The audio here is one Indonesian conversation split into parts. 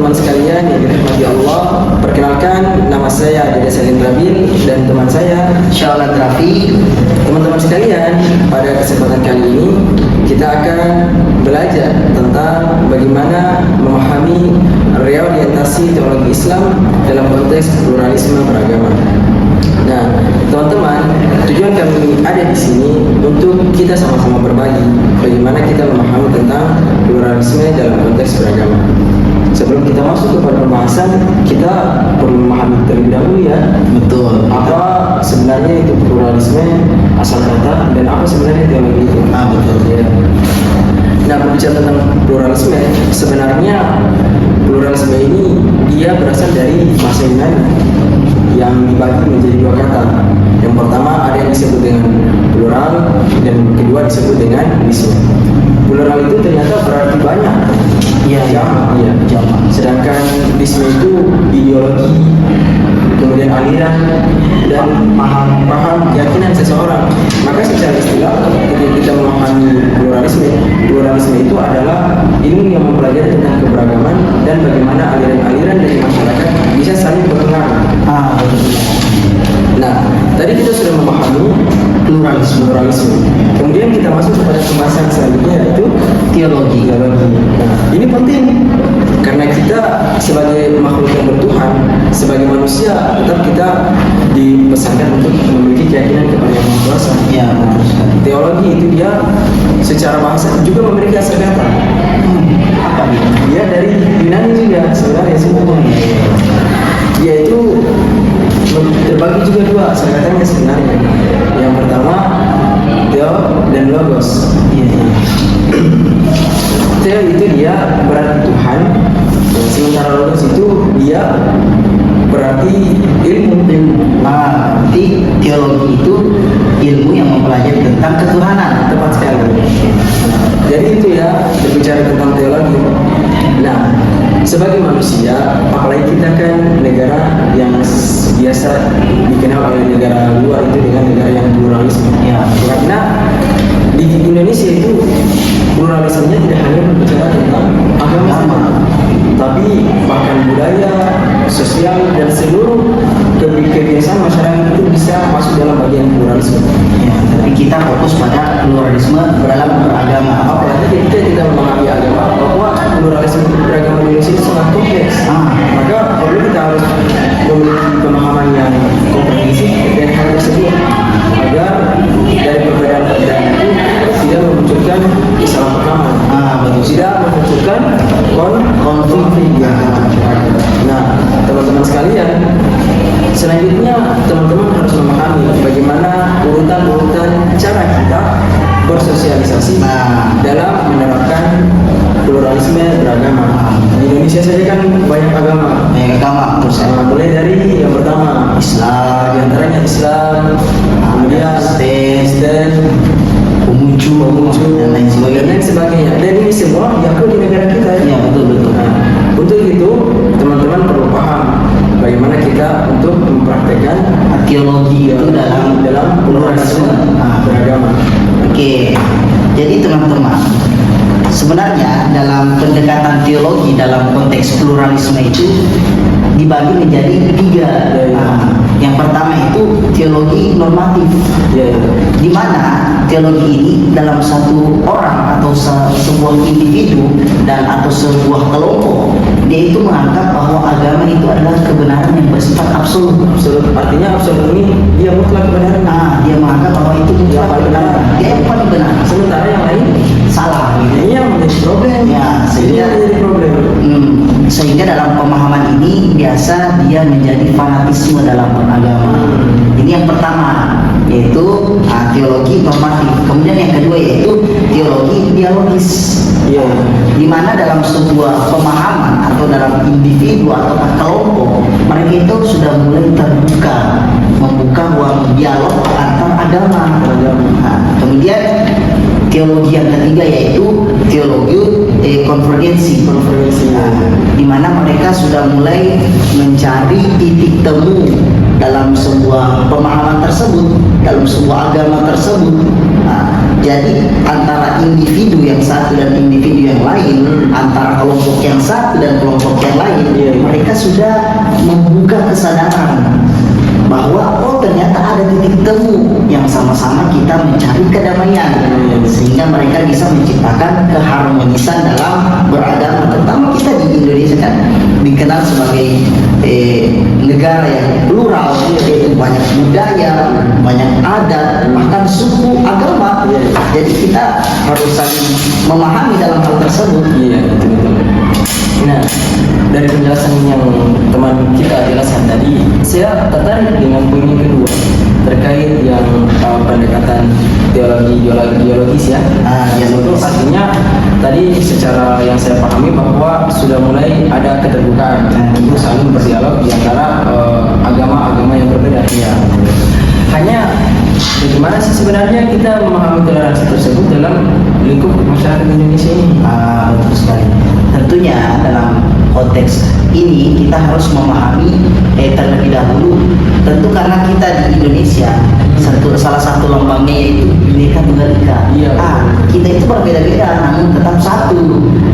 teman-teman sekalian yang dirahmati Allah, perkenalkan nama saya Dede Salim Rabil dan teman saya Syaulat Rafi. Teman-teman sekalian, pada kesempatan kali ini kita akan belajar tentang bagaimana memahami reorientasi teologi Islam dalam konteks pluralisme beragama. Nah, teman-teman, tujuan kami ada di sini untuk kita sama-sama berbagi bagaimana kita memahami tentang pluralisme dalam konteks beragama. Sebelum kita masuk kepada pembahasan, kita perlu memahami terlebih dahulu ya. Betul. Apa sebenarnya itu pluralisme, asal kata, dan apa sebenarnya teologi itu? Betul. Ya. Nah, berbicara tentang pluralisme, sebenarnya pluralisme ini dia berasal dari bahasa Yunani yang dibagi menjadi dua kata. Yang pertama ada yang disebut dengan plural dan kedua disebut dengan bisme. Plural itu ternyata berarti banyak. Iya, Jamak. Sedangkan bisme itu ideologi, kemudian aliran dan paham keyakinan seseorang. Maka secara istilah ketika kita memahami pluralisme itu adalah ilmu yang mempelajari tentang keberagaman dan bagaimana aliran-aliran dari masyarakat bisa saling berpengaruh. Nah, tadi kita sudah memahami pluralisme. Kemudian kita masuk kepada pembahasan selanjutnya yaitu teologi. Nah, ini penting karena kita sebagai makhluk yang bertuhan, sebagai manusia, tetap kita dipesankan untuk memiliki keyakinan kepada Yang Maha Kuasa. Ya, betul sekali. Teologi itu dia secara bahasa juga memiliki asal kata. Apa itu? Dia dari Yunani juga sebenarnya semuanya. Yaitu terbagi juga dua asal katanya sebenarnya. Yang pertama Theo dan Logos. Theo itu dia berarti Tuhan, sementara Logos itu dia berarti ilmu. Berarti teologi itu ilmu yang mempelajari tentang ketuhanan. Tepat sekali. Jadi itu ya berbicara tentang teologi. Nah, sebagai manusia, apalagi kita kan negara yang biasa dikenal oleh negara luar itu dengan negara yang pluralisme. Ya. Karena di Indonesia itu pluralismenya tidak hanya berbicara tentang agama, tapi bahkan budaya, sosial dan seluruh kebiasaan masyarakat itu bisa masuk dalam bagian pluralisme. Ya, tapi kita fokus pada pluralisme dalam beragama. Apalagi kita tidak memahami agama, bahwa pluralisme beragama di Indonesia itu sangat kompleks. Maka perlu kita harus memiliki pemahaman yang komprehensif dan hal tersebut agar dari perbedaan-perbedaan itu tidak memunculkan kesalahpahaman, tidak memunculkan konflik. Nah, teman-teman sekalian, selanjutnya teman-teman harus memahami bagaimana urutan-urutan cara kita bersosialisasi dalam menerapkan pluralisme beragama. Di Indonesia saja kan banyak agama. Mulai dari yang pertama Islam, di antaranya Islam, kemudian Kristen, Konghucu, dan lain sebagainya. Dan ini semua diakui di negara kita. Ya, betul. Nah, untuk itu teman-teman perlu paham bagaimana kita untuk mempraktekkan Teologi itu dalam pluralisme beragama. Oke, jadi teman-teman, sebenarnya dalam pendekatan teologi dalam konteks pluralisme itu dibagi menjadi tiga. Yang pertama itu teologi normatif, di mana teologi ini dalam satu orang atau sebuah individu dan atau sebuah kelompok, dia itu menganggap bahwa agama itu adalah kebenaran yang bersifat absolut. Artinya absolut ini dia mutlak kebenaran. Dia menganggap bahwa itu mutlak kebenaran. Dia yang paling benar. Sementara yang lain salah. Ini yang menjadi problem. Sehingga dalam pemahaman ini biasa dia menjadi fanatisme dalam beragama. Ini yang pertama, yaitu teologi normatif. Kemudian yang kedua yaitu teologi dialogis. Di mana dalam sebuah pemahaman atau dalam individu atau kelompok, mereka itu sudah mulai membuka ruang dialog antar agama. Kemudian teologi yang ketiga yaitu teologi konvergensi. Di mana mereka sudah mulai mencari titik temu dalam sebuah pemahaman tersebut, dalam sebuah agama tersebut. Jadi antara individu yang satu dan individu yang lain, antara kelompok yang satu dan kelompok yang lain, mereka sudah membuka kesadaran bahwa oh ternyata ada titik temu yang sama-sama kita mencari kedamaian, sehingga mereka bisa menciptakan keharmonisan dalam beragama. Terutama kita di Indonesia kan dikenal sebagai negara yang plural, yaitu banyak budaya, banyak adat, bahkan suku, agama. Jadi kita harus saling memahami dalam hal tersebut. Iya, betul. Nah, dari penjelasan yang teman kita jelaskan tadi, saya tertarik dengan poin yang kedua terkait yang pendekatan ideologis ya. Yang itu artinya tadi secara yang saya pahami bahwa sudah mulai ada keterbukaan untuk saling berdialog di antara agama-agama yang berbeda. Ya. Hanya bagaimana sih sebenarnya kita memahami toleransi tersebut dalam lingkup masyarakat Indonesia ini? Betul sekali. Tentunya dalam konteks ini kita harus memahami terlebih dahulu, tentu karena kita di Indonesia salah satu lambangnya yaitu Bhinneka Tunggal Ika. Kita itu berbeda-beda namun tetap satu.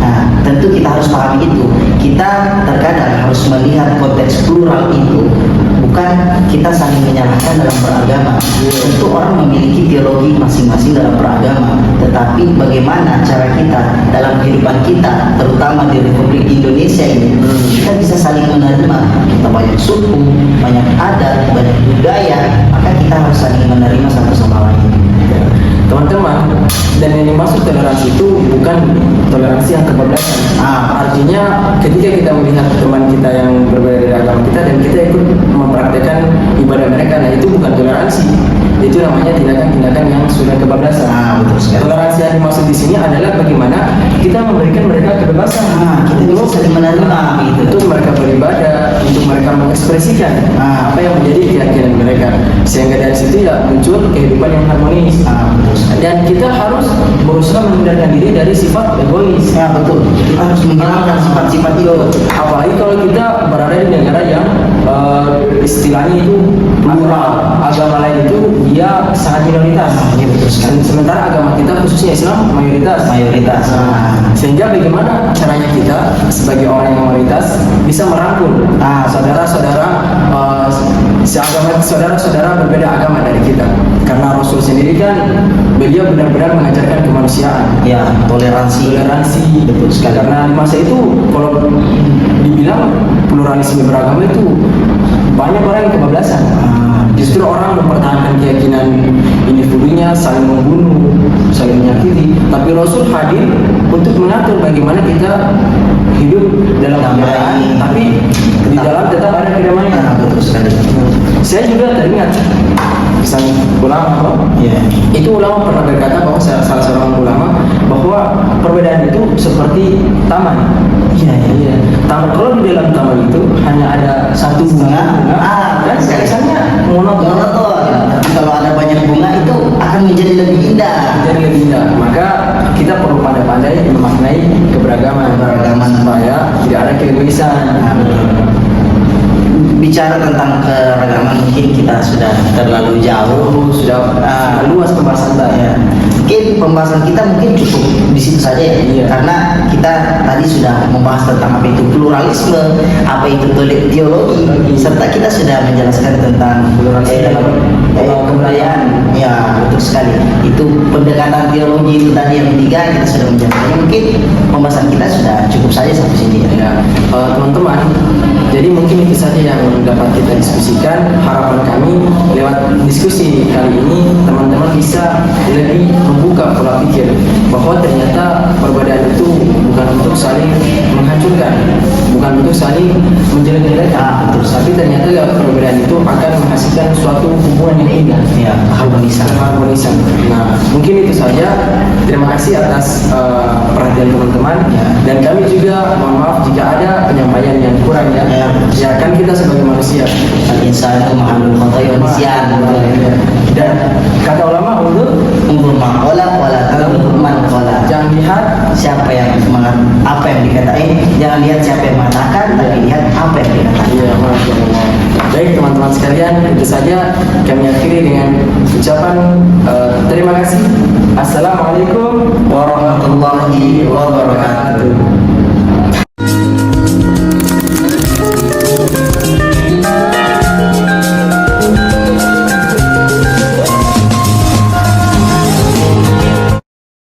Nah, tentu kita harus pahami itu. Kita terkadang harus melihat konteks plural itu, bukan kita saling menyalahkan dalam beragama. Tentu orang memiliki teologi masing-masing dalam beragama, tetapi bagaimana cara kita dalam kehidupan kita, terutama di Republik Indonesia ini, kita bisa saling menerima. Kita banyak suku, banyak adat, banyak budaya, maka kita harus saling menerima satu sama lain. Teman-teman, dan yang dimaksud toleransi itu bukan toleransi yang kebablasan. Artinya ketika kita melihat teman kita yang berbeda dari agama kita dan kita ikut mempraktekkan ibadah mereka, nah itu bukan toleransi. Itu namanya tindakan-tindakan yang sudah kebablasan. Betul sekali. Toleransi yang dimaksud di sini adalah bagaimana kita memberikan mereka kebebasan. Kita bisa saling menerima gitu. Untuk mereka beribadah, untuk mereka mengekspresikan apa yang menjadi keyakinan mereka, sehingga dari situ ya muncul kehidupan yang harmonis. Dan kita harus berusaha menghindarkan diri dari sifat egois. Betul. Kita harus menghilangkan sifat-sifat itu. Apalagi kalau kita berada di negara yang istilahnya itu plural, agama lain itu dia sangat minoritas. Betul sekali. Sementara agama kita khususnya Islam mayoritas. Sehingga bagaimana caranya kita sebagai orang yang mayoritas bisa merangkul saudara-saudara seagama, saudara-saudara berbeda agama dari kita. Karena Rasul sendiri kan beliau benar-benar mengajarkan kemanusiaan. Toleransi. Betul sekali. Karena di masa itu kalau dibilang pluralisme beragama itu banyak orang yang kebablasan. Justru orang mempertahankan keyakinan individunya, saling membunuh, saling menyakiti. Tapi Rasul hadir untuk mengatur bagaimana kita hidup dalam kedamaian, tapi di dalam tetap ada kedamaian. Betul sekali. Saya juga teringat pesan ulama, itu ulama pernah berkata bahwa salah seorang ulama bahwa perbedaan itu seperti taman. Taman, kalau di dalam taman itu hanya ada satu bunga, kan kesannya monoton. Tapi kalau ada banyak bunga itu akan menjadi lebih indah. Maka kita perlu pandai-pandai memaknai keberagaman supaya tidak ada keegoisan. Bicara tentang keragaman mungkin kita sudah terlalu jauh, sudah luas pembahasan kita. Mungkin pembahasan kita mungkin cukup di situ saja ya. Karena kita tadi sudah membahas tentang apa itu pluralisme, apa itu teologi, serta kita sudah menjelaskan tentang kebudayaan. Betul sekali. Itu pendekatan teologi itu tadi yang ketiga kita sudah menjelaskan. Mungkin pembahasan kita sudah cukup saja sampai sini ya. Teman-teman, jadi mungkin itu saja yang dapat kita diskusikan. Harapan kami lewat diskusi kali ini teman-teman bisa lebih membuka pola pikir bahwa ternyata perbedaan itu bukan untuk saling menghancurkan, bukan untuk saling menjelek-jelekan, tapi ternyata perbedaan itu akan menghasilkan suatu hubungan yang indah, harmonisan. Nah, mungkin itu saja. Terima kasih atas perhatian teman-teman, dan kami juga mohon maaf jika ada penyampaian yang kurang ya kan kita sebagai manusia, Al-insanu ma'alul khata'i wa nisyan. Dan kata ulama untuk maqala wala tanzur man qala. Jangan lihat siapa yang apa yang dikatain, jangan lihat siapa yang mengatakan, tapi lihat apa yang dikatakan. Baik teman-teman sekalian, itu saja kami akhiri dengan ucapan terima kasih. Assalamualaikum warahmatullahi wabarakatuh.